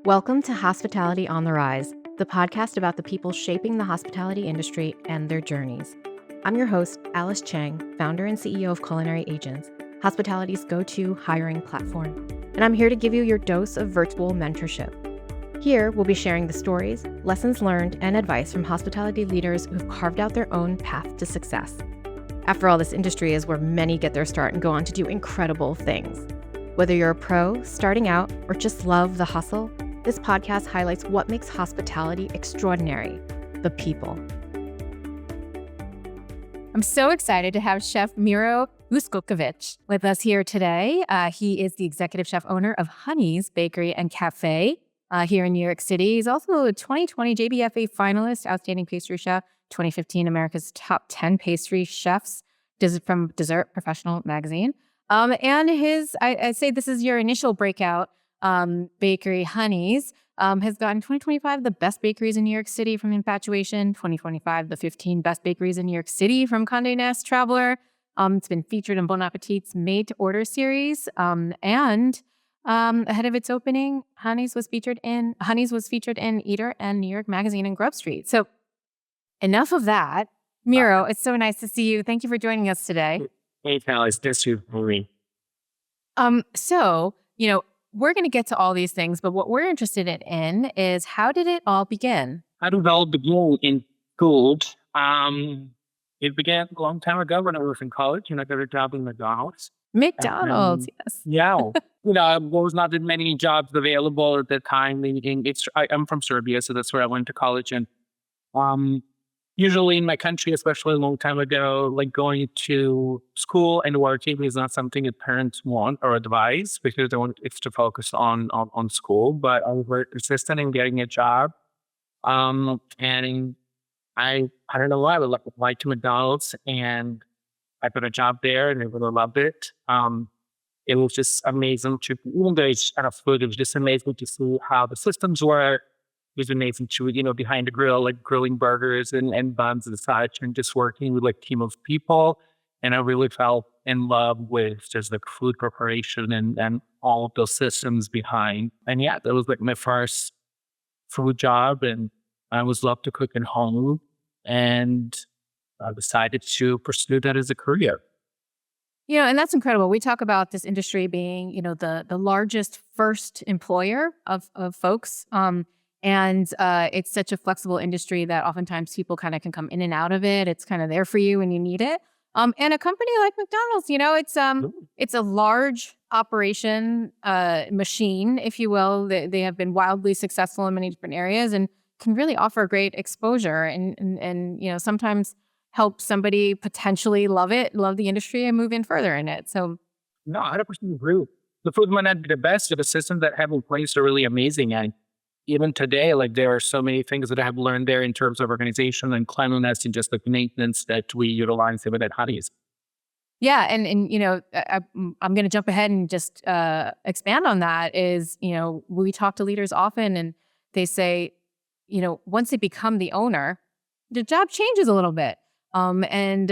Welcome to Hospitality on the Rise, the podcast about the people shaping the hospitality industry and their journeys. I'm your host, Alice Chang, founder and CEO of Culinary Agents, hospitality's go-to hiring platform. And I'm here to give you your dose of virtual mentorship. Here, we'll be sharing the stories, lessons learned, and advice from hospitality leaders who've carved out their own path to success. After all, this industry is where many get their start and go on to do incredible things. Whether you're a pro, starting out, or just love the hustle, this podcast highlights what makes hospitality extraordinary: the people. I'm so excited to have Chef Miro Uskokovic with us here today. He is the executive chef owner of Hani's Bakery and Café here in New York City. He's also a 2020 JBFA finalist, Outstanding Pastry Chef, 2015 America's Top 10 Pastry Chefs from Dessert Professional magazine. And I'd say this is your initial breakout bakery, Hani's, has gotten 2025 the best bakeries in New York City from Infatuation, 2025 the 15 best bakeries in New York City from Condé Nast Traveler. It's been featured in Bon Appetit's Made to Order series, and ahead of its opening, Hani's was featured in Eater and New York Magazine and Grub Street. So enough of that. Miro, it's so nice to see you. Thank you for joining us today. Hey, Alice, this is me. So, we're going to get to all these things, but what we're interested in is, how did it all begin? How did it all begin in food? It began a long time ago when I was in college and I got a job in McDonald's. McDonald's, yes. Yeah. There was not that many jobs available at the time. I'm from Serbia, so that's where I went to college. And usually in my country, especially a long time ago, like going to school and working is not something that parents want or advise, because they want it to focus on school. But I was very persistent in getting a job. And I don't know why, I would apply to McDonald's and I got a job there and I really loved it. It was just amazing even though it's kind of food, it was just amazing to see how the systems work. It was amazing to, behind the grill, like grilling burgers and buns and such, and just working with a team of people. And I really fell in love with just the food preparation and all of those systems behind. And yeah, that was my first food job, and I always loved to cook at home. And I decided to pursue that as a career. And that's incredible. We talk about this industry being, the largest first employer of folks. And it's such a flexible industry that oftentimes people kind of can come in and out of it. It's kind of there for you when you need it. And a company like McDonald's, it's a large operation machine, if you will. They have been wildly successful in many different areas and can really offer great exposure and sometimes help somebody potentially love the industry and move in further in it. So, no, 100% agree. The food might not be the best, but the systems that have in place are really amazing. And even today, there are so many things that I have learned there in terms of organization and cleanliness and just the maintenance that we utilize even at Hani's. Yeah, and I'm going to jump ahead and just expand on that. Is we talk to leaders often, and they say, once they become the owner, the job changes a little bit, and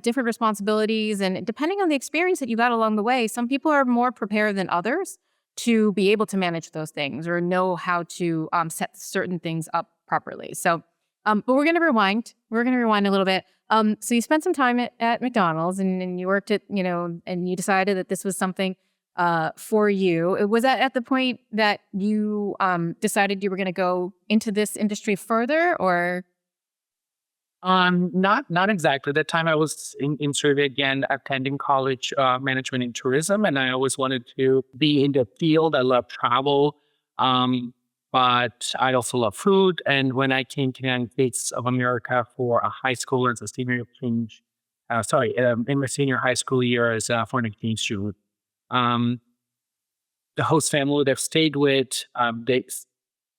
different responsibilities, and depending on the experience that you got along the way, some people are more prepared than others to be able to manage those things or know how to set certain things up properly. So, but we're going to rewind. We're going to rewind a little bit. So you spent some time at McDonald's and you worked at, and you decided that this was something for you. Was that at the point that you decided you were going to go into this industry further, or? Not exactly. That time I was in Serbia again, attending college management in tourism, and I always wanted to be in the field. I love travel, but I also love food. And when I came to the United States of America for a high school as a senior exchange, in my senior high school year as a foreign exchange student, the host family that I've stayed with,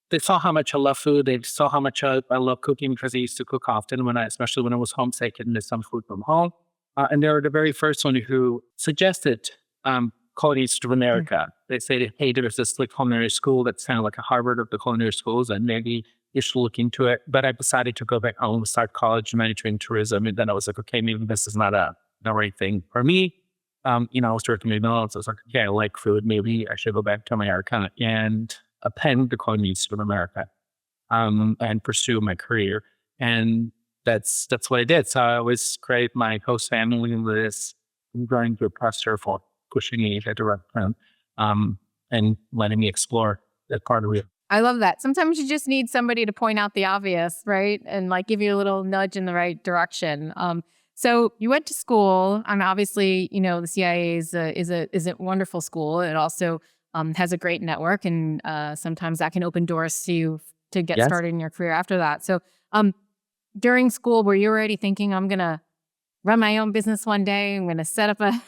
they saw how much I love food. They saw how much I love cooking, because I used to cook often especially when I was homesick and miss some food from home. And they were the very first one who suggested Culinary Institute of America. They said, hey, there's this culinary school that's kind of like a Harvard of the culinary schools, and maybe you should look into it. But I decided to go back home, start college, management in tourism. And then I was like, okay, maybe this is not the right thing for me. I was working at McDonald's. I was like, okay, I like food. Maybe I should go back to America. And attend the Culinary Institute of America and pursue my career. And that's what I did. So I always credit my host family with this growing to a pastor for pushing me in that direction and letting me explore that part of it. I love that. Sometimes you just need somebody to point out the obvious, right? And like give you a little nudge in the right direction. So you went to school, and obviously, the CIA is a wonderful school. It also has a great network, and sometimes that can open doors to get Yes. started in your career after that. So during school, were you already thinking, I'm gonna run my own business one day? I'm gonna set up a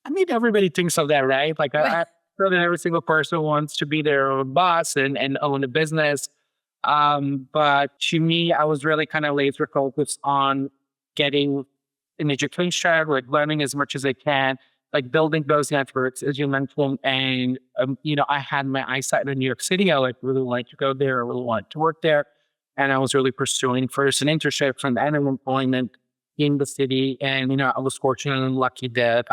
I mean, everybody thinks of that, right? Like, I feel that every single person wants to be their own boss and own a business. But to me, I was really kind of laser focused on getting an education, like learning as much as I can, like building those networks, as you mentioned. And, I had my eyesight in New York City. I really wanted to go there. I really wanted to work there. And I was really pursuing first an internship and then employment in the city. And, I was fortunate and lucky that,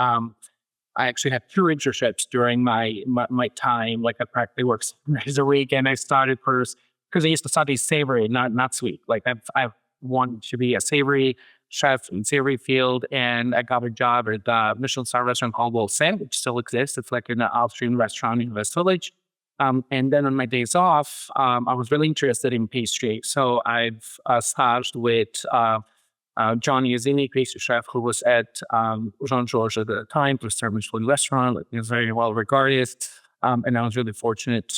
I actually had 2 internships during my time. Like I practically worked 7 days a week, and I started first because I used to study savory, not sweet. Like I've wanted to be a savory chef in savory field, and I got a job at the Michelin star restaurant called Ascent, which still exists. It's like an Austrian restaurant in West Village. And then on my days off, I was really interested in pastry, so I've staged with Johnny Azini, pastry chef, who was at Jean-Georges at the time, to start Michelin restaurant. Like, he was very well regarded. And I was really fortunate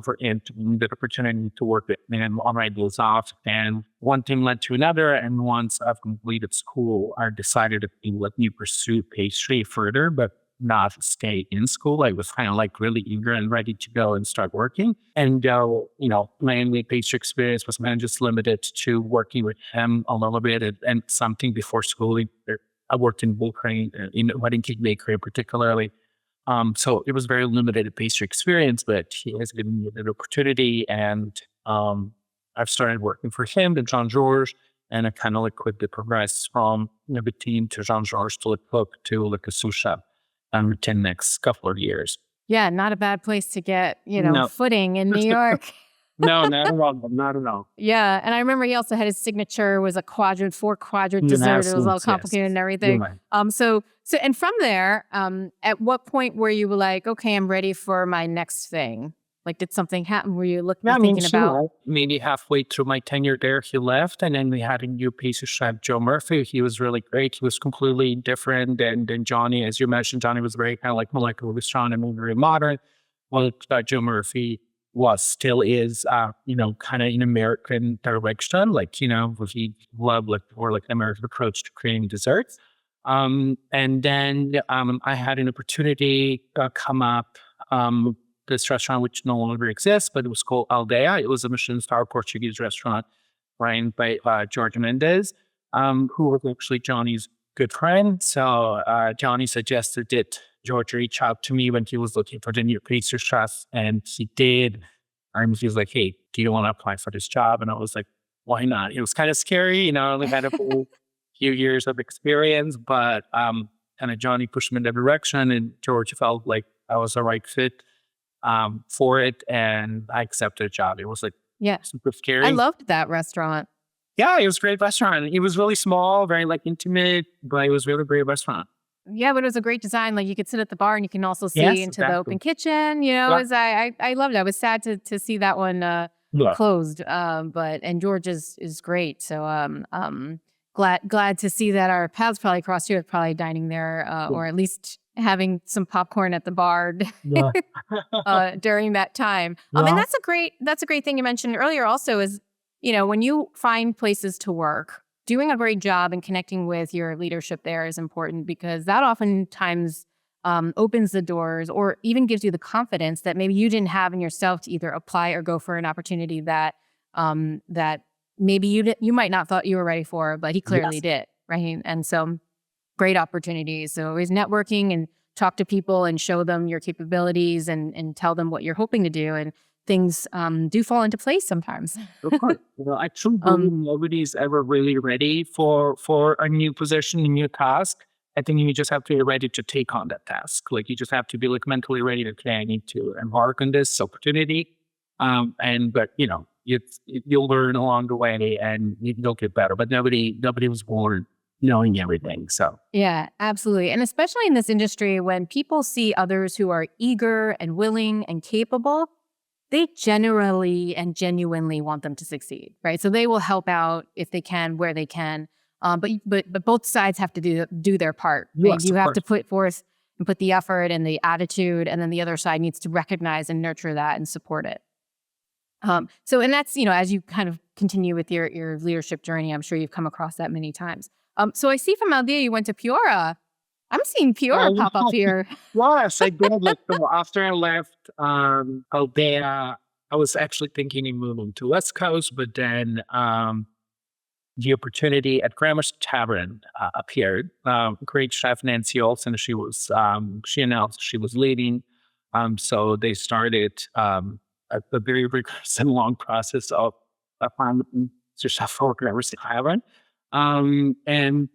for him to get the opportunity to work with him on my days off. And one thing led to another. And once I've completed school, I decided to let me pursue pastry further, but not stay in school. I was kind of like really eager and ready to go and start working. And, my only pastry experience was kind of just limited to working with him a little bit and something before school. I worked in bakery, in wedding cake bakery particularly. So it was very limited pastry experience, but he has given me an opportunity, and I've started working for him at Jean-Georges, and I kind of like quickly progressed from the team to Jean-Georges to cook to a sous chef within the next couple of years. Yeah, not a bad place to get, No. footing in New York. No, not at all. Not at all. Yeah, and I remember he also had his signature was a 4-quadrant dessert. It was all complicated and everything. Right. So and from there, at what point were you like, okay, I'm ready for my next thing? Like, did something happen? Were you thinking about? Maybe halfway through my tenure there, he left, and then we had a new pastry chef, Joe Murphy. He was really great. He was completely different than Johnny. As you mentioned, Johnny was very kind of like molecular gastronomy, very modern. Well, Joe Murphy still is, kind of an American direction. Like, he loved more like an American approach to creating desserts. And then I had an opportunity come up. This restaurant, which no longer exists, but it was called Aldeia. It was a Michelin star Portuguese restaurant ran by Jorge Mendes, who was actually Johnny's good friend. So Johnny suggested that George reach out to me when he was looking for the new pastry chef, and he did. He was like, "Hey, do you want to apply for this job?" And I was like, "Why not?" It was kind of scary, I only had a few years of experience, but kind of Johnny pushed me in that direction, and George felt like I was the right fit for it, and I accepted a job. It was like super scary. I loved that restaurant. Yeah, it was a great restaurant. It was really small, very like intimate, but it was really great restaurant. Yeah, but it was a great design. Like, you could sit at the bar and you can also see into the open kitchen. I loved it. I was sad to see that one closed. And George is great. So glad to see that our paths probably crossed here, probably dining there, or at least having some popcorn at the bar during that time. And that's a great thing you mentioned earlier also is, when you find places to work, doing a great job and connecting with your leadership there is important, because that oftentimes opens the doors or even gives you the confidence that maybe you didn't have in yourself to either apply or go for an opportunity that that maybe you might not thought you were ready for, but he clearly did, right? And so great opportunities. So always networking and talk to people and show them your capabilities and tell them what you're hoping to do. And things do fall into place sometimes. Of course. I truly believe nobody's ever really ready for a new position, a new task. I think you just have to be ready to take on that task. Like you just have to be like mentally ready to, okay, I need to embark on this opportunity. But you'll learn along the way and you'll get better. But nobody was born knowing everything. So Yeah, absolutely. And especially in this industry, when people see others who are eager and willing and capable, they generally and genuinely want them to succeed, right? So they will help out if they can, where they can. But both sides have to do their part, right? yes, You of have course. to put forth and put the effort and the attitude, and then the other side needs to recognize and nurture that and support it. And that's, as you kind of continue with your leadership journey, I'm sure you've come across that many times. So I see from Aldea you went to Piora. I'm seeing Piora pop up here. Yes, I did. Like so after I left Aldea, I was actually thinking of moving to West Coast, but then the opportunity at Gramercy Tavern appeared. Great chef Nancy Olson, she announced she was leaving. So they started a very rigorous and long process of finding a chef for Gramercy Tavern. And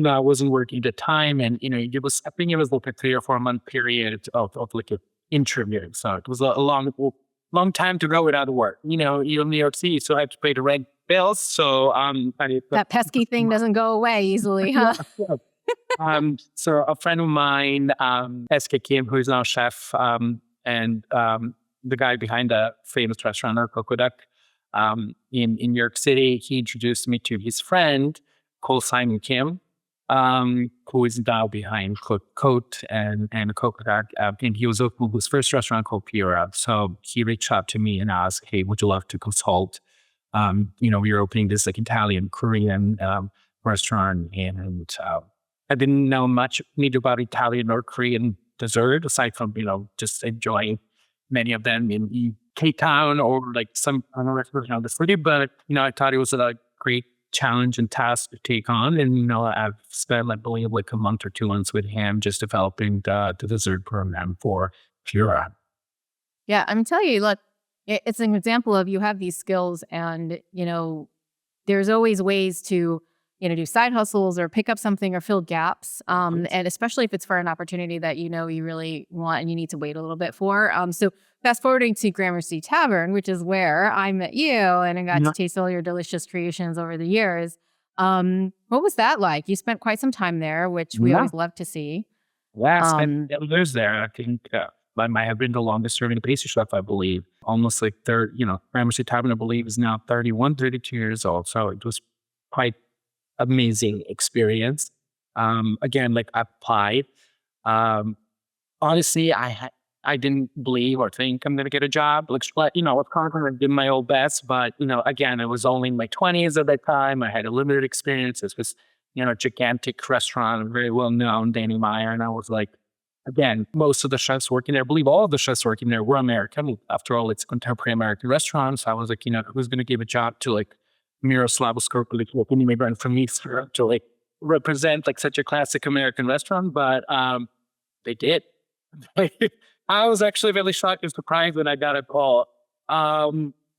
I wasn't working at the time, and I think it was like a 3 or 4 month period of like an interview. So it was a long time to go without work. You're in New York City, so I had to pay the rent bills. So That pesky thing doesn't go away easily, huh? yeah, so a friend of mine, SK Kim, who is now chef, and the guy behind the famous restaurant Cocoduck, in New York City, he introduced me to his friend called Simon Kim, who is now behind Coat and Cocoduck. And he was opening his first restaurant called Piora. So he reached out to me and asked, "Hey, would you love to consult? We were opening this like Italian, Korean restaurant, and I didn't know much neither about Italian or Korean dessert aside from just enjoying many of them in Cape Town or like some other restaurants around the city. But I thought it was a great challenge and task to take on, and I've spent I believe like a month or 2 months with him just developing the dessert program for Pura. Yeah, I'm telling you, look, it's an example of you have these skills and, there's always ways to, do side hustles or pick up something or fill gaps. And especially if it's for an opportunity that you really want and you need to wait a little bit for. So fast forwarding to Gramercy Tavern, which is where I met you and I got to taste all your delicious creations over the years. What was that like? You spent quite some time there, which we always love to see. Yeah, I spent 7 years there. I think I might have been the longest serving pastry chef, I believe. Almost like Gramercy Tavern, I believe, is now 31, 32 years old. So it was quite amazing experience. Again, like I applied. Honestly, I didn't believe or think I'm going to get a job. Like, of course, I did my old best, but again, I was only in my 20s at that time. I had a limited experience. This was, a gigantic restaurant, very well known, Danny Meyer, and I was like, again, most of the chefs working there, I believe all of the chefs working there were American. After all, it's a contemporary American restaurant. So I was like, who's going to give a job to like Miro Uskokovic, like an immigrant from East Europe to like represent like such a classic American restaurant? But they did. I was actually really shocked and surprised when I got a call.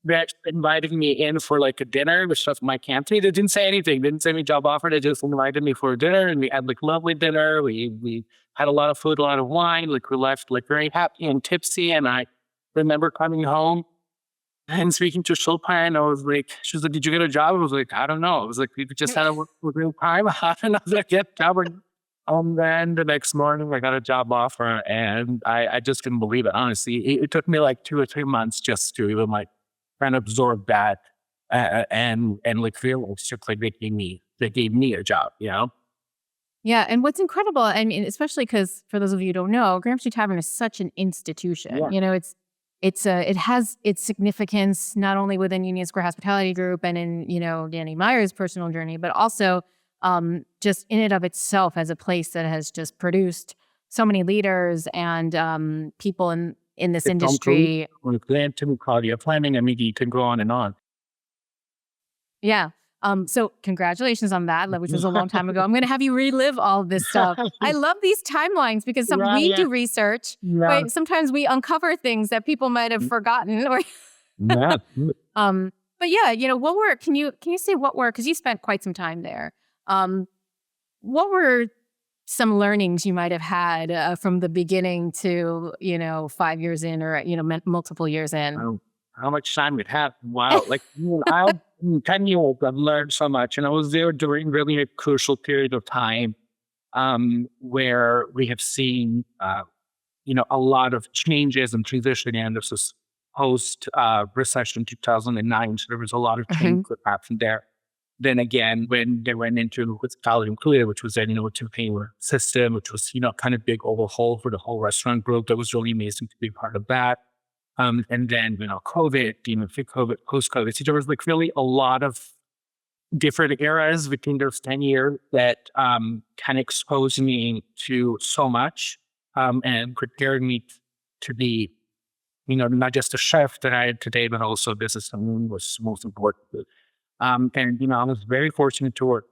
They actually invited me in for like a dinner with Chef Mike Anthony. They didn't say anything. They didn't say me job offer. They just invited me for a dinner, and we had like lovely dinner. We had a lot of food, a lot of wine. Like we left like very happy and tipsy. And I remember coming home and speaking to Shilpa, and I was like, she was like, "Did you get a job?" I was like, "I don't know." I was like, "We just had a real time." I don't know if I get a job. Then the next morning I got a job offer, and I just couldn't believe it. Honestly, it took me like 2 or 3 months just to even like try and absorb that and like feel like they gave me a job, Yeah, and what's incredible, I mean, especially because for those of you who don't know, Gramercy Tavern is such an institution. Yeah. It has its significance not only within Union Square Hospitality Group and in Danny Meyer's personal journey, but also just in and of itself as a place that has just produced so many leaders and people in this industry. To Claudia Fleming, I mean, you can go on and on. Yeah. So congratulations on that, which was a long time ago. I'm going to have you relive all of this stuff. I love these timelines because we do research, but sometimes we uncover things that people might have forgotten. Or but yeah, what were, can you say what were, because you spent quite some time there. What were some learnings you might have had from the beginning to, 5 years in or, multiple years in? How much time we'd have? Wow. Like, I've in 10 years, I've learned so much. And I was there during really a crucial period of time where we have seen, a lot of changes and transition. And this was post recession 2009. So there was a lot of change that happened there. Then again, when they went into what's called included, which was then, a two-payment system, which was, kind of big overhaul for the whole restaurant group. That was really amazing to be part of that. And then, COVID, post-COVID. So there was like really a lot of different eras within those 10 years that kind of exposed me to so much and prepared me to be, not just a chef that I am today, but also a business owner was most important. And, I was very fortunate to work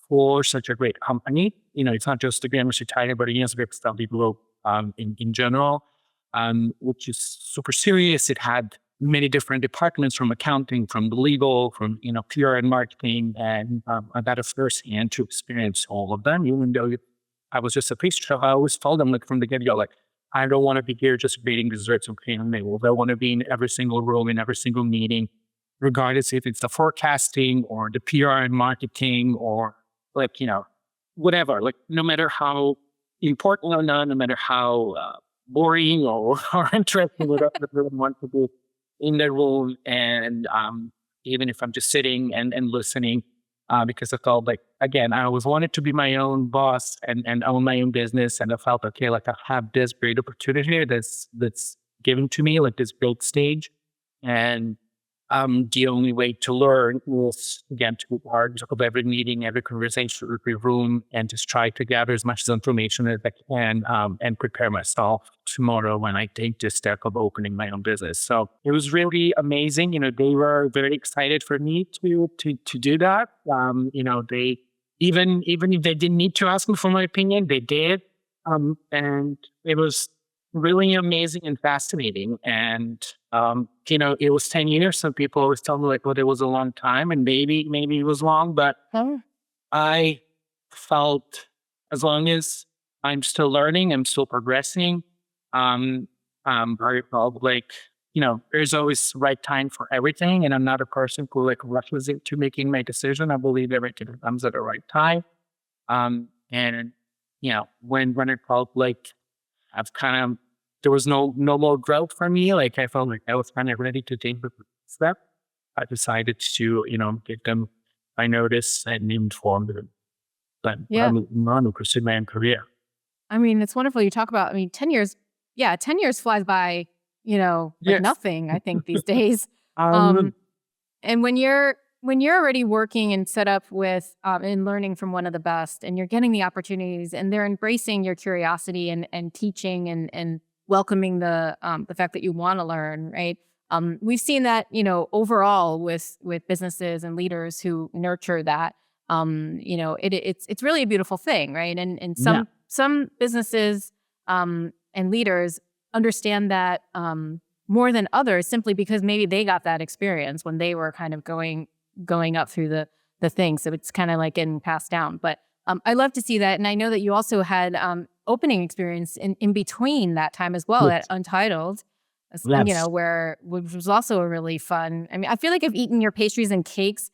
for such a great company. It's not just the Gramercy Tavern, but it's a very established group in general, which is super serious. It had many different departments from accounting, from legal, from, PR and marketing. And I got a firsthand to experience all of them, even though I was just a pastry chef. I always told them, like, from the get-go, like, I don't want to be here just creating desserts and creating labels. I want to be in every single room, in every single meeting, regardless if it's the forecasting or the PR and marketing or like, whatever, like no matter how important or not, no matter how boring or interesting, whatever the person wants to be in the room. And even if I'm just sitting and listening, because I felt like, again, I always wanted to be my own boss and own my own business. And I felt, okay, like I have this great opportunity that's given to me, like this great stage. And the only way to learn is, again, to be part of every meeting, every conversation, every room, and just try to gather as much information as I can and prepare myself tomorrow when I take this step of opening my own business. So it was really amazing. They were very excited for me to do that. They even if they didn't need to ask me for my opinion, they did. And it was really amazing and fascinating. And, it was 10 years. Some people always tell me like, well, it was a long time and maybe it was long, but I felt as long as I'm still learning, I'm still progressing. I felt like, there's always right time for everything. And I'm not a person who like rushes into making my decision. I believe everything comes at the right time. And, when it felt like there was no more growth for me. Like I felt like I was kind of ready to take the step. I decided to, give them my notice and inform them that I'm going to pursue my own career. I mean, it's wonderful. You talk about, 10 years. Yeah, 10 years flies by, like nothing, I think, these days. And when you're already working and set up with and learning from one of the best, and you're getting the opportunities, and they're embracing your curiosity and teaching and welcoming the fact that you want to learn, right? We've seen that, overall with businesses and leaders who nurture that. It's really a beautiful thing, right? And some businesses and leaders understand that more than others, simply because maybe they got that experience when they were kind of going up through the thing. So it's kind of like getting passed down. But I love to see that. And I know that you also had opening experience in between that time as well at Untitled, which was also a really fun. I mean, I feel like I've eaten your pastries and cakes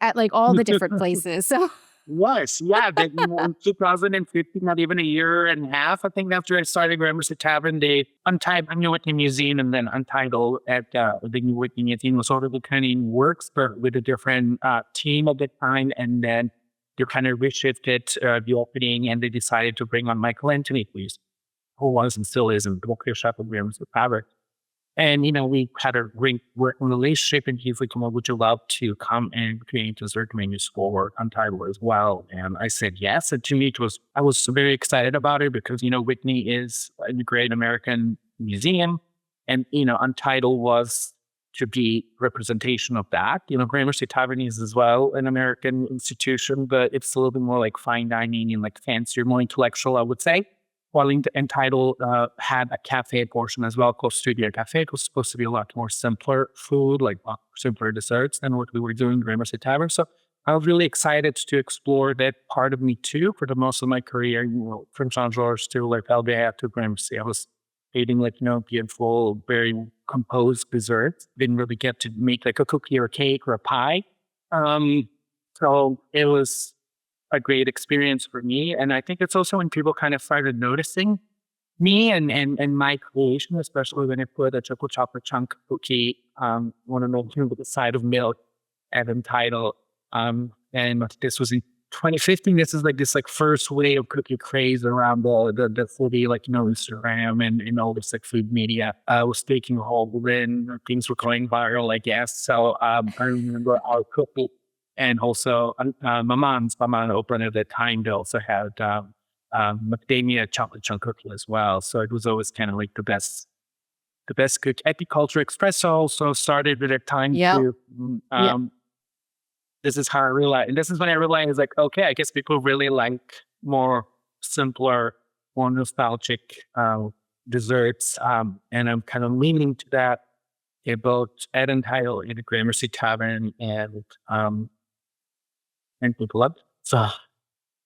at like all the different places. So Then, in 2015, not even a year and a half, I think after I started Gramercy Tavern, they Untitled, New Whitney Museum, and then Untitled at the New Whitney Museum was sort of the kind of works, but with a different team at the time. And then they kind of reshifted the opening, and they decided to bring on Michael Anthony, who was and still is in the local chef of Gramercy Tavern. And, we had a great working relationship, and he's like, well, would you love to come and create dessert menus for Untitled as well? And I said, yes. And to me, I was very excited about it because, Whitney is a great American museum, and, Untitled was to be representation of that. Gramercy Tavern is as well an American institution, but it's a little bit more like fine dining and like fancier, more intellectual, I would say. While Entitled had a cafe portion as well called Studio Café. It was supposed to be a lot more simpler food, like simpler desserts than what we were doing in Gramercy Tavern. So I was really excited to explore that part of me too for the most of my career, from Jean-Georges to like Serbia to Gramercy. I was eating like, beautiful, very composed desserts. Didn't really get to make like a cookie or a cake or a pie. Um, so it was a great experience for me. And I think it's also when people kind of started noticing me and my creation, especially when I put a chocolate chunk cookie, one of them with a side of milk and then title. And this was in 2015. This is like this like first wave of cookie craze around the city, like, Instagram and all this like food media was taking hold when things were going viral, I guess. So I remember our cookie and also my mom opened at that time. They also had macadamia chocolate chunk cookie as well. So it was always kind of like the best cook. Epiculture espresso also started at that time Yep. too. This is how I realized, and this is when I realized, like, okay, I guess people really like more simpler, more nostalgic desserts, and I'm kind of leaning to that in both Ed and Title in the Gramercy Tavern and people up. So,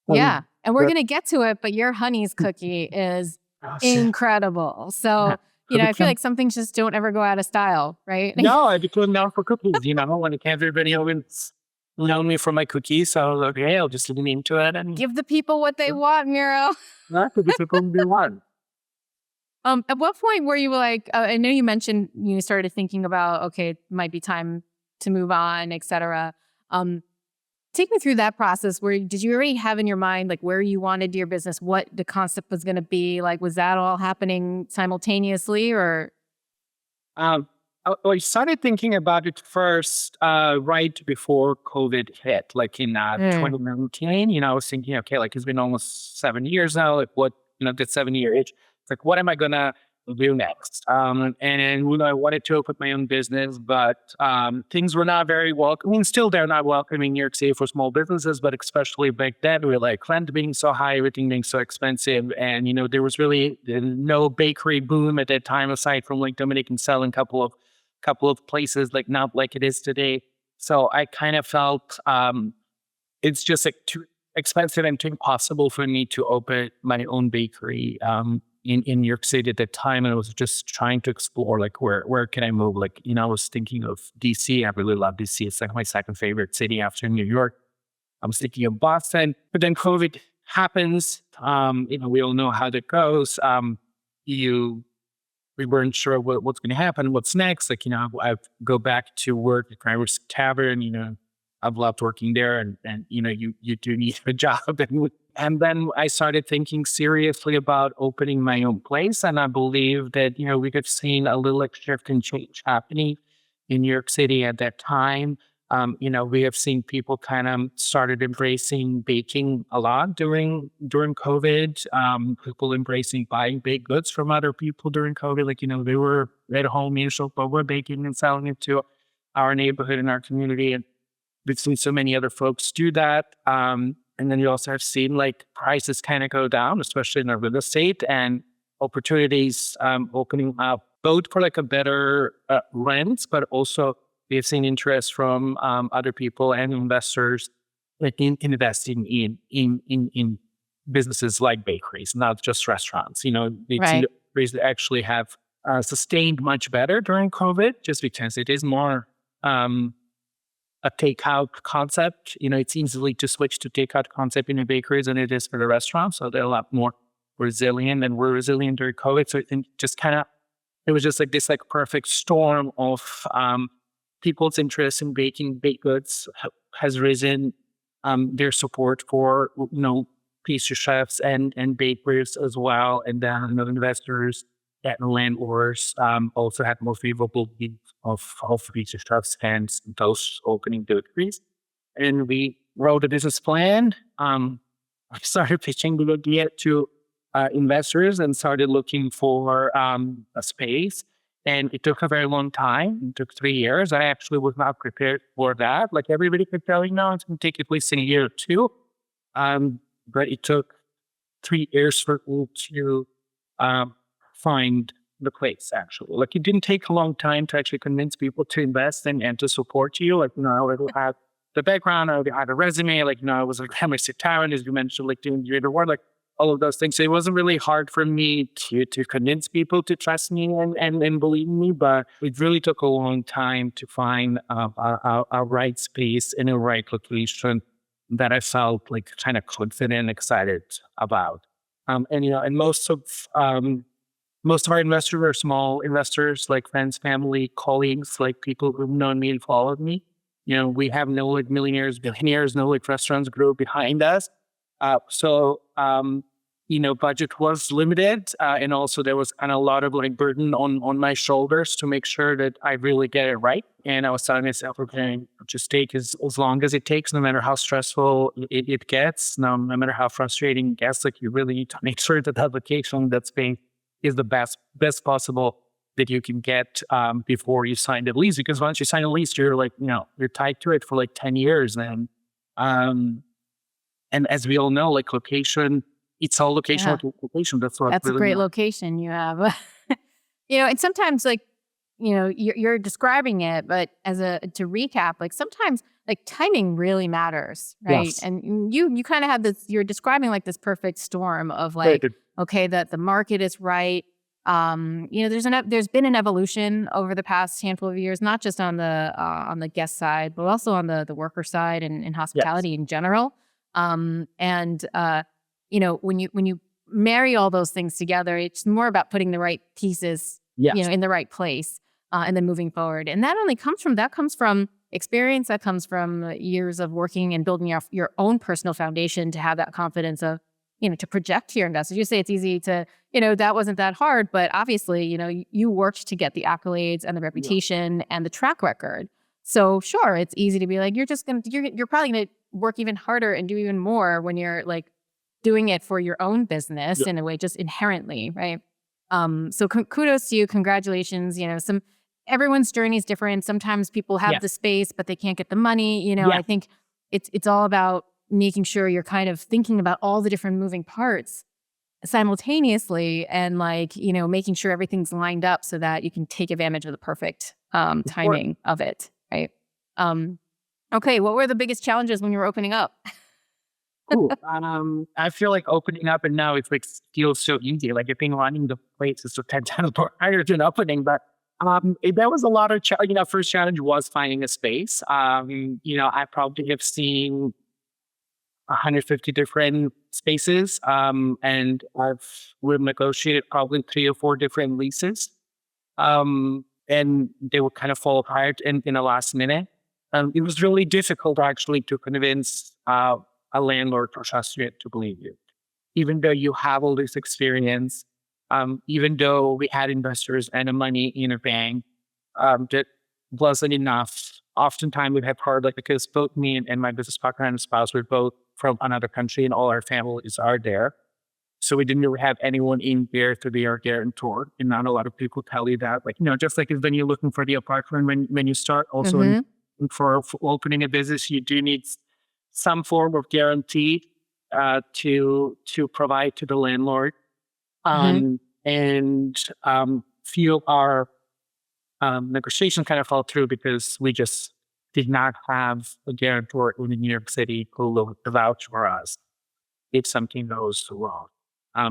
Yeah. And we're but- going to get to it, but your Honey's cookie is oh, shit. incredible. So, I feel like some things just don't ever go out of style, right? No, I became known for cookies, when everybody always known me for my cookies. So I was like, okay, I'll just lean into it and Give the people what they want, Miro. not to be people be one. At what point were you like, I know you mentioned you started thinking about, okay, it might be time to move on, et cetera. Take me through that process. Did you already have in your mind, like where you wanted your business, what the concept was going to be? Like, was that all happening simultaneously or? I started thinking about it first right before COVID hit, like in 2019. I was thinking, okay, like it's been almost 7 years now. Like what, that 7-year age. It's like, what am I gonna do next? And I wanted to open my own business, but things were not very welcoming. Still, they're not welcoming in New York City for small businesses, but especially back then, we were like rent being so high, everything being so expensive, and there was really no bakery boom at that time, aside from like Dominican selling couple of places, like not like it is today. So I kind of felt it's just like too expensive and too impossible for me to open my own bakery in New York City at that time. And I was just trying to explore like where can I move? Like, I was thinking of DC. I really love DC. It's like my second favorite city after New York. I was thinking of Boston, but then COVID happens. We all know how that goes. We weren't sure what's going to happen, what's next. Like, I go back to work at Gramercy Tavern. I've loved working there, and you do need a job. And then I started thinking seriously about opening my own place, and I believe that we could seen a little shift and change happening in New York City at that time. We have seen people kind of started embracing baking a lot during COVID. People embracing buying baked goods from other people during COVID. Like, they were at home, but we're baking and selling it to our neighborhood and our community. And we've seen so many other folks do that. And then you also have seen like prices kind of go down, especially in our real estate, and opportunities opening up both for like a better rent, but also we have seen interest from other people and investors like investing in businesses like bakeries, not just restaurants. Right. Bakeries actually have sustained much better during COVID, just because it is more a takeout concept. It's easily to switch to takeout concept in the bakeries than it is for the restaurants. So they're a lot more resilient, and we're resilient during COVID. So I think it was just like this like perfect storm of people's interest in baking baked goods has risen. Their support for pastry chefs and bakers as well, and then investors and landlords also had more favorable views of pastry chefs and those opening bakeries. And we wrote a business plan. I started pitching the idea to investors and started looking for a space. And it took a very long time. It took 3 years. I actually was not prepared for that. Like everybody kept telling, no, it's going to take at least a year or two. But it took 3 years for me to find the place, actually. Like it didn't take a long time to actually convince people to invest and to support you. Like, I already had the background, I already had a resume, like, I was like Gramercy Tavern, as you mentioned, like doing the award, like all of those things. So it wasn't really hard for me to convince people to trust me and believe in me, but it really took a long time to find a right space in a right location that I felt like kind of confident and excited about. And most of our investors are small investors, like friends, family, colleagues, like people who've known me and followed me. We have no like millionaires, billionaires, no like restaurants group behind us. Budget was limited. And also there was kind of a lot of like burden on my shoulders to make sure that I really get it right. And I was telling myself, okay, just take as long as it takes, no matter how stressful it gets, no matter how frustrating it gets, like you really need to make sure that the location that's being is the best possible that you can get before you sign the lease. Because once you sign a lease, you're like, you're tied to it for like 10 years. And as we all know, like location, it's all location. That's what That's really a great location you have. And sometimes like, you're describing it, but to recap, like sometimes like timing really matters, right? Yes. And you kind of have this, you're describing like this perfect storm of like, okay, that the market is right. There's been an evolution over the past handful of years, not just on the guest side, but also on the worker side and hospitality in general. When you marry all those things together, it's more about putting the right pieces, in the right place, and then moving forward. And that comes from experience. That comes from years of working and building your own personal foundation to have that confidence of, to project to your investors. You say it's easy to, that wasn't that hard, but obviously, you worked to get the accolades and the reputation and the track record. So sure, it's easy to be like, you're probably going to work even harder and do even more when you're like doing it for your own business in a way, just inherently, right? So kudos to you, congratulations. Everyone's journey is different. Sometimes people have the space, but they can't get the money. I think it's all about making sure you're kind of thinking about all the different moving parts simultaneously and like, making sure everything's lined up so that you can take advantage of the perfect timing of it, right? Okay, what were the biggest challenges when you were opening up? Cool. I feel like opening up and now it's like feels so easy. Like I think running the place is so 10 times more harder than opening, but there was a lot of first challenge was finding a space. I probably have seen 150 different spaces, and we've negotiated probably 3 or 4 different leases, and they would kind of fall apart in the last minute. It was really difficult actually to convince a landlord or trust you to believe you, even though you have all this experience. Even though we had investors and the money in a bank, that wasn't enough. Oftentimes we've had hard, like because both me and my business partner and spouse were both from another country and all our families are there. So we didn't really have anyone in there to be our guarantor. And not a lot of people tell you that. Like, just like when you're looking for the apartment, when you start also for opening a business, you do need some form of guarantee to provide to the landlord. Few of our negotiation kind of fell through because we just did not have a guarantor in New York City who will vouch for us if something goes wrong.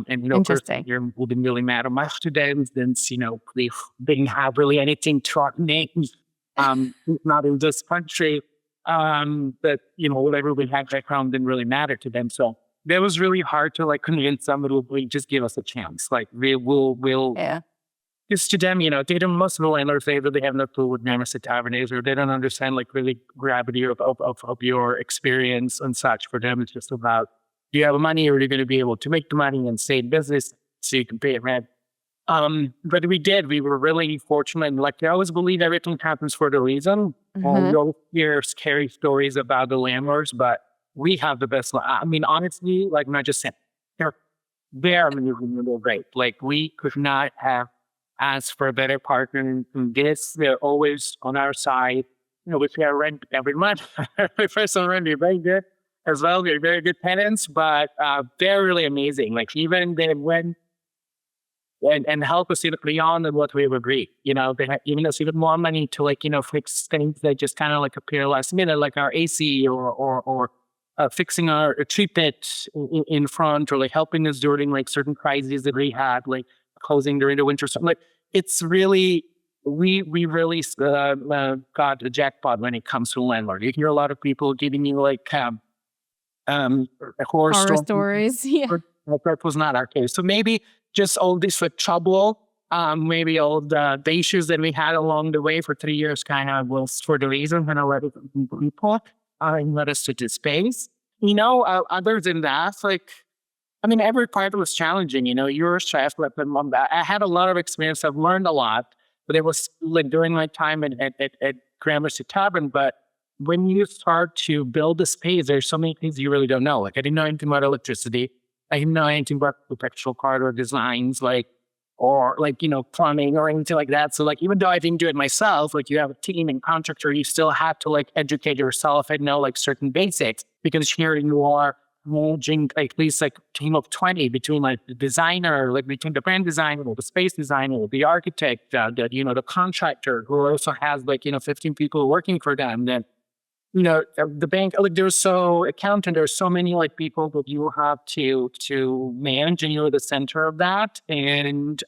Interesting. We didn't really matter much to them since, we didn't have really anything to our names, not in this country. But, whatever we had background didn't really matter to them. So that was really hard to like convince somebody to just give us a chance. Like we'll because to them, they don't, most of the landlords, they have no clue what Gramercy Tavern is, or they don't understand like really gravity of your experience and such. For them, it's just about, do you have money or are you going to be able to make the money and stay in business so you can pay rent? But we did. We were really fortunate. And like I always believe everything happens for the reason. We always hear scary stories about the landlords, but we have the best. I mean, honestly, like not just saying, they're really great. Like we could not have asked for a better partner than this. They're always on our side. We pay our rent every month. My personal rent is very good as well. They're very good tenants, but they're really amazing. Like even when and help us even beyond what we've agreed. They have given us even more money to fix things that just kind of appear last minute, like our AC or fixing our treatment in front, or helping us during certain crises that we had, closing during the winter. So it's really, we really got a jackpot when it comes to landlord. You hear a lot of people giving you horror stories. Yeah. That was not our case. So maybe just all this trouble, maybe all the issues that we had along the way for 3 years kind of was for the reason when I let people and led us to this space. Other than that, every part was challenging. You're a chef. I had a lot of experience. I've learned a lot, but it was during my time at Gramercy Tavern. But when you start to build a space, there's so many things you really don't know. I didn't know anything about electricity. I didn't know anything about architectural corridor designs, or plumbing or anything like that. So even though I didn't do it myself, you have a team and contractor, you still have to educate yourself and know certain basics, because here you are managing at least a team of 20 between the designer, between the brand designer, or the space designer, or the architect, the contractor who also has 15 people working for them. Then the bank, there's so accountant, there's so many people that you have to manage, and you're the center of that. And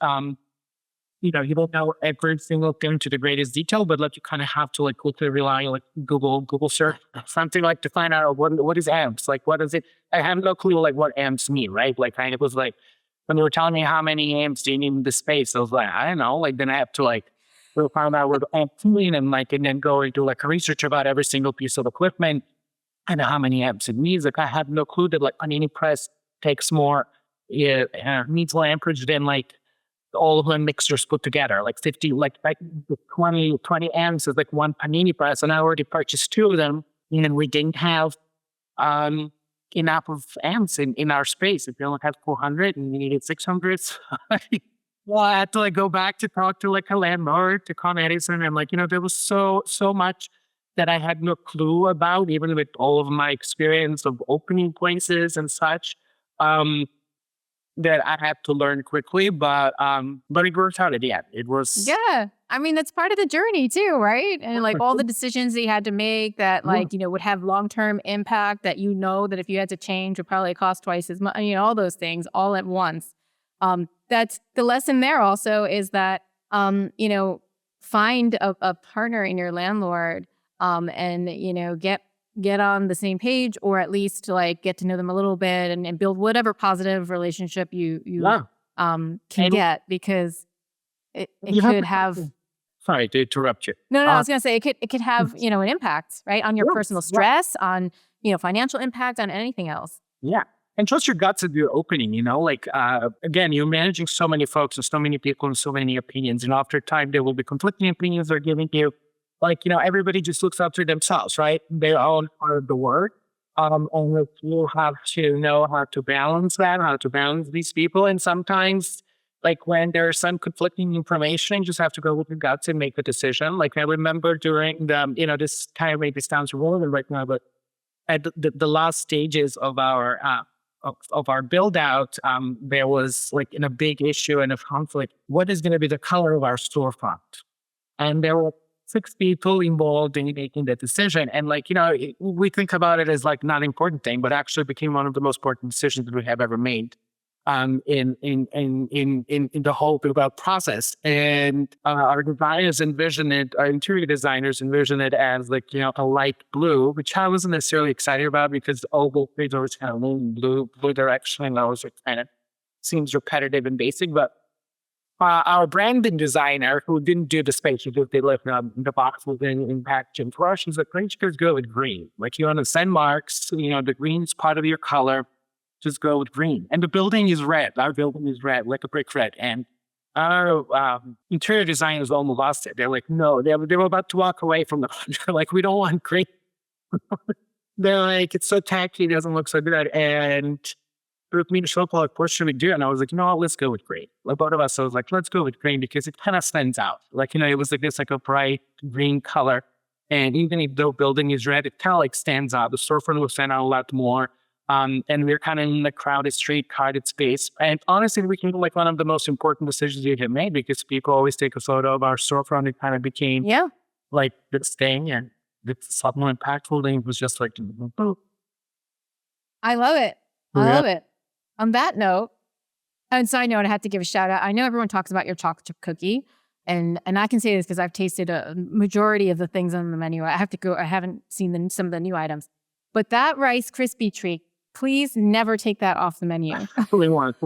you don't know every single thing to the greatest detail, but you kind of have to quickly rely on Google search something to find out what is amps, what is it. I have no clue what amps mean, right? It was when they were telling me how many amps do you need in the space, I was I don't know. Then I have to we'll find out what amps mean, and then go and do a research about every single piece of equipment and how many amps it needs. I had no clue that panini press takes more, needs more amperage than all of the mixers put together. 50, 20 amps is one panini press, and I already purchased 2 of them, and we didn't have enough of amps in our space. If you only had 400 and you needed 600, well, I had to go back to talk to a landlord, to Con Edison, and there was so much that I had no clue about, even with all of my experience of opening places and such, that I had to learn quickly. But it worked out at the end. It was that's part of the journey too, right? And all the decisions that you had to make that would have long-term impact, that that if you had to change would probably cost twice as much. All those things all at once. That's the lesson there also, is that, find a partner in your landlord, and, get on the same page, or at least get to know them a little bit, and build whatever positive relationship you can get, because it could have. Sorry to interrupt you. No, I was going to say it could have, an impact, right, on your personal stress, on, financial impact, on anything else. Yeah. And trust your guts at your opening, again, you're managing so many folks and so many people and so many opinions. And after time, there will be conflicting opinions they're giving you. Everybody just looks up to themselves, right? Their own part of the work. And you have to know how to balance that, how to balance these people. And sometimes, when there's some conflicting information, you just have to go with your guts and make a decision. I remember during the, this kind of maybe sounds relevant right now, but at the last stages of our build out, there was a big issue and a conflict. What is going to be the color of our storefront? And there were 6 people involved in making that decision. And we think about it as not an important thing, but actually became one of the most important decisions that we have ever made in the whole build-out process. And our designers envisioned it, our interior designers envisioned it as a light blue, which I wasn't necessarily excited about, because all the things always kind of lean blue direction, and that was kind of seems repetitive and basic. But our branding designer, who didn't do the space, because they left the box was in packaging for us, she's like, "Great, just go with green. You want to send marks, the green is part of your color. Just go with green." And the building is red. Our building is red, like a brick red. And our interior designers almost lost it. They're like, no, they were about to walk away from the they're we don't want green. They're it's so tacky, it doesn't look so good. And with me to show up, what should we do? And I was like, let's go with green. Both of us, I was like, let's go with green, because it kind of stands out. It was this a bright green color. And even if the building is red, it kind of stands out. The storefront will stand out a lot more. And we're kind of in the crowded street, crowded space. And honestly, it became like one of the most important decisions we have made because people always take a photo of our storefront. It kind of became like this thing, and it's a lot more impactful than it was just like, oh. I love it. I love it. On that note, and side note, I have to give a shout out. I know everyone talks about your chocolate chip cookie, and I can say this because I've tasted a majority of the things on the menu. I haven't seen some of the new items, but that Rice Krispie treat, please never take that off the menu. Really want.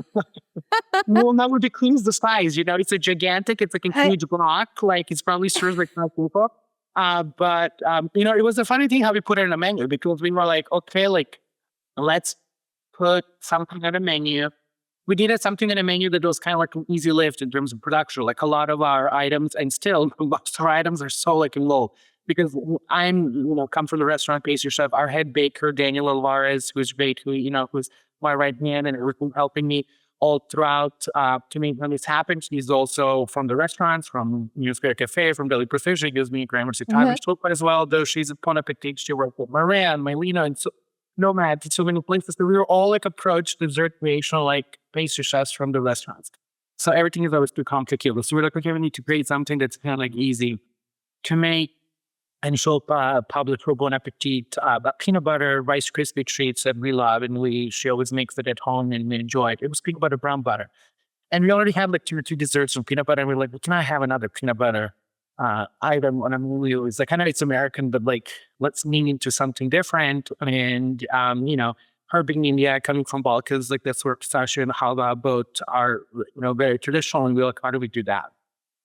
Well, that would decrease the size. It's a gigantic. It's like a huge block. Like it's probably serves like 5 people. But it was a funny thing how we put it in a menu because we were like, okay, like let's put something on a menu. We needed something in a menu that was kind of like an easy lift in terms of production. Like a lot of our items, and still most of our items are so like low. Because I'm, come from the restaurant pastry chef. Our head baker, Daniel Alvarez, who's great, who's my right hand and everything, helping me all throughout to make this happen. She's also from the restaurants, from Café, from Deli Precision. She gives me Gramercy Tavern as well. Though she's a Bon Appetit, she worked with Maria and Mylena and Nomad, so many places. So we were all like approached dessert creation like pastry chefs from the restaurants. So everything is always too complicated. So we're like, okay, we need to create something that's kind of like easy to make. And show public for Bon Appetit, peanut butter, Rice Krispie treats that we love, and she always makes it at home and we enjoy it. It was peanut butter, brown butter. And we already have like 2 or 3 desserts from peanut butter, and we're like, well, can I have another peanut butter item on a menu? It's like, I know it's American, but like, let's lean into something different. And, her being India, coming from Balkans, like that's where pistachio and halva both are, very traditional. And we're like, how do we do that?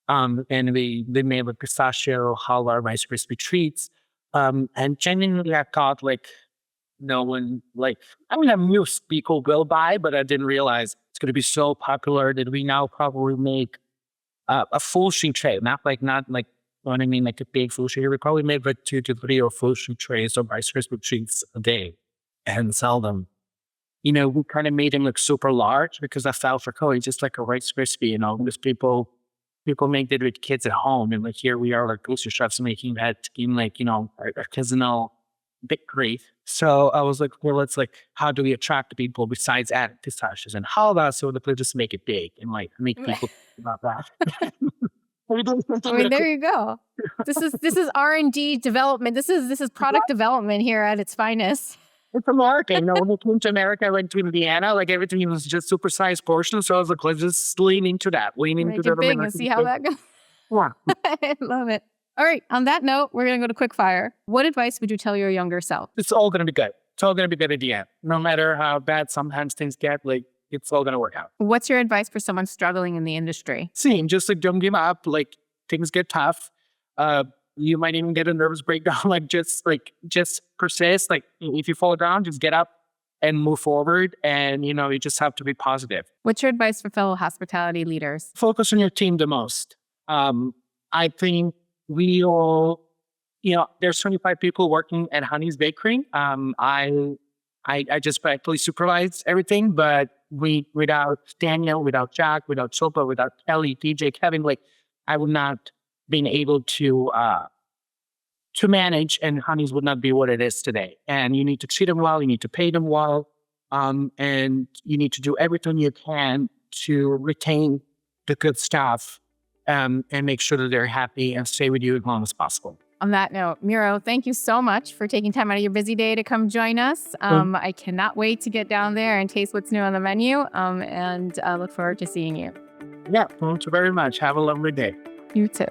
And they made like pistachio, halva, Rice Krispie treats. And genuinely, I thought like no one I knew people will buy, but I didn't realize it's going to be so popular that we now probably make a full sheet tray, not like what I mean, like a big full sheet. We probably made like 2 to 3 or full sheet trays of Rice Krispie treats a day and sell them. We kind of made them look super large because I felt for it's just like a Rice Krispie, because people make that with kids at home. And like here we are like pastry chefs making that in like, artisanal bakery. So I was like, well, let's how do we attract people besides adding pistachios and halva? So let's just make it big and like make people think about that. There you go. This is R&D development. This is product development here at its finest. It's American. When I came to America, I went to Indiana. Like everything was just supersized portions. So I was like, let's just lean into that. Lean into the big and see how that goes. Yeah. I love it. All right. On that note, we're going to go to quick fire. What advice would you tell your younger self? It's all going to be good. It's all going to be good at the end. No matter how bad sometimes things get, like it's all going to work out. What's your advice for someone struggling in the industry? Same. Just like don't give up. Like things get tough. You might even get a nervous breakdown. Just persist. Like if you fall down, just get up and move forward. And, you just have to be positive. What's your advice for fellow hospitality leaders? Focus on your team the most. I think we all, there's 25 people working at Hani's Bakery. I just practically supervise everything, but without Daniel, without Jack, without Shilpa, without Kelly, DJ, Kevin, I would not been able to manage, and Hani's would not be what it is today. And you need to treat them well, you need to pay them well, and you need to do everything you can to retain the good staff and make sure that they're happy and stay with you as long as possible. On that note, Miro, thank you so much for taking time out of your busy day to come join us. I cannot wait to get down there and taste what's new on the menu, and look forward to seeing you. Yeah, thank you very much. Have a lovely day. You too.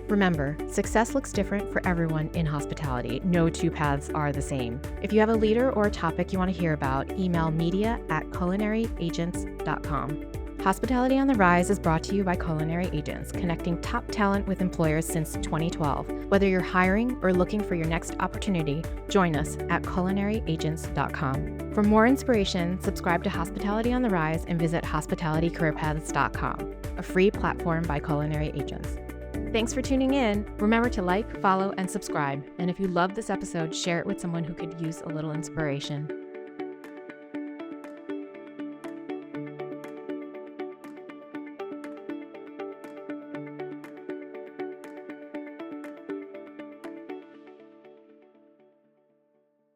Remember, success looks different for everyone in hospitality. No 2 paths are the same. If you have a leader or a topic you want to hear about, email media@culinaryaagents.com. Hospitality on the Rise is brought to you by Culinary Agents, connecting top talent with employers since 2012. Whether you're hiring or looking for your next opportunity, join us at culinaryaagents.com. For more inspiration, subscribe to Hospitality on the Rise and visit hospitalitycareerpaths.com, a free platform by Culinary Agents. Thanks for tuning in. Remember to like, follow, and subscribe. And if you love this episode, share it with someone who could use a little inspiration.